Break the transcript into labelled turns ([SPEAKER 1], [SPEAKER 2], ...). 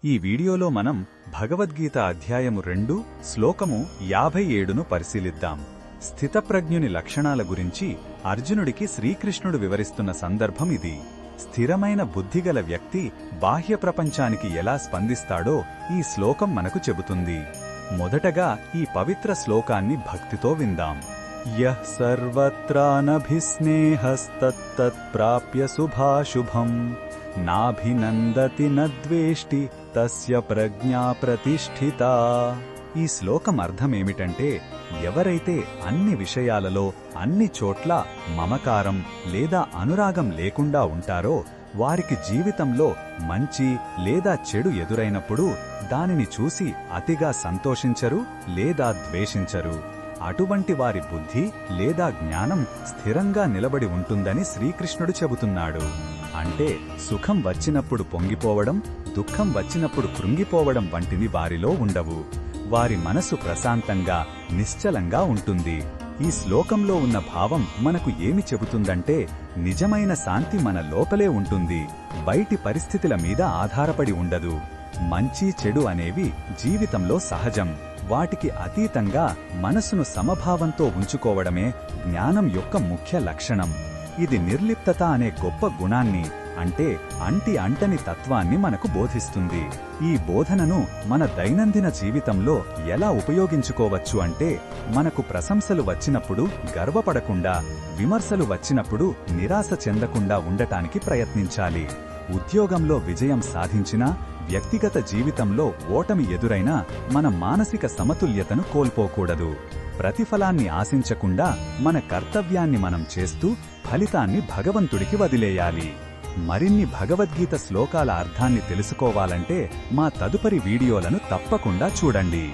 [SPEAKER 1] ఈ వీడియోలో మనం భగవద్గీత అధ్యాయము 2 శ్లోకము 57ను పరిశీలిద్దాం. స్థితప్రజ్ఞుని లక్షణాల గురించి అర్జునుడికి శ్రీకృష్ణుడు వివరిస్తున్న సందర్భం ఇది. స్థిరమైన బుద్ధిగల వ్యక్తి బాహ్య ప్రపంచానికి ఎలా స్పందిస్తాడో ఈ శ్లోకం మనకు చెబుతుంది. మొదటగా ఈ పవిత్ర శ్లోకాన్ని భక్తితో విందాం. యః సర్వత్రానభిస్నేహస్తత్తత్ప్రాప్య శుభాశుభం నాభినందతి నద్వేష్టి తస్య ప్రజ్ఞా ప్రతిష్ఠితా. ఈ శ్లోకం అర్థమేమిటంటే, ఎవరైతే అన్ని విషయాలలో అన్ని చోట్ల మమకారం లేదా అనురాగం లేకుండా ఉంటారో వారికి జీవితంలో మంచి లేదా చెడు ఎదురైనప్పుడు దానిని చూసి అతిగా సంతోషించరు లేదా ద్వేషించరు. అటువంటి వారి బుద్ధి లేదా జ్ఞానం స్థిరంగా నిలబడి ఉంటుందని శ్రీకృష్ణుడు చెబుతున్నాడు. అంటే సుఖం వచ్చినప్పుడు పొంగిపోవడం, దుఃఖం వచ్చినప్పుడు కృంగిపోవడం వంటివి వారిలో ఉండవు. వారి మనసు ప్రశాంతంగా నిశ్చలంగా ఉంటుంది. ఈ శ్లోకంలో ఉన్న భావం మనకు ఏమి చెబుతుందంటే, నిజమైన శాంతి మన లోపలే ఉంటుంది, బయటి పరిస్థితుల మీద ఆధారపడి ఉండదు. మంచి చెడు అనేవి జీవితంలో సహజం. వాటికి అతీతంగా మనసును సమభావంతో ఉంచుకోవడమే జ్ఞానం యొక్క ముఖ్య లక్షణం. ఇది నిర్లిప్తత అనే గొప్ప గుణాన్ని, అంటే అంటని తత్వాన్ని మనకు బోధిస్తుంది. ఈ బోధనను మన దైనందిన జీవితంలో ఎలా ఉపయోగించుకోవచ్చు అంటే, మనకు ప్రశంసలు వచ్చినప్పుడు గర్వపడకుండా, విమర్శలు వచ్చినప్పుడు నిరాశ చెందకుండా ఉండటానికి ప్రయత్నించాలి. ఉద్యోగంలో విజయం సాధించినా, వ్యక్తిగత జీవితంలో ఓటమి ఎదురైనా మన మానసిక సమతుల్యతను కోల్పోకూడదు. ప్రతిఫలాన్ని ఆశించకుండా మన కర్తవ్యాన్ని మనం చేస్తూ ఫలితాన్ని భగవంతుడికి వదిలేయాలి. మరిన్ని భగవద్గీత శ్లోకాల అర్థాన్ని తెలుసుకోవాలంటే మా తదుపరి వీడియోలను తప్పకుండా చూడండి.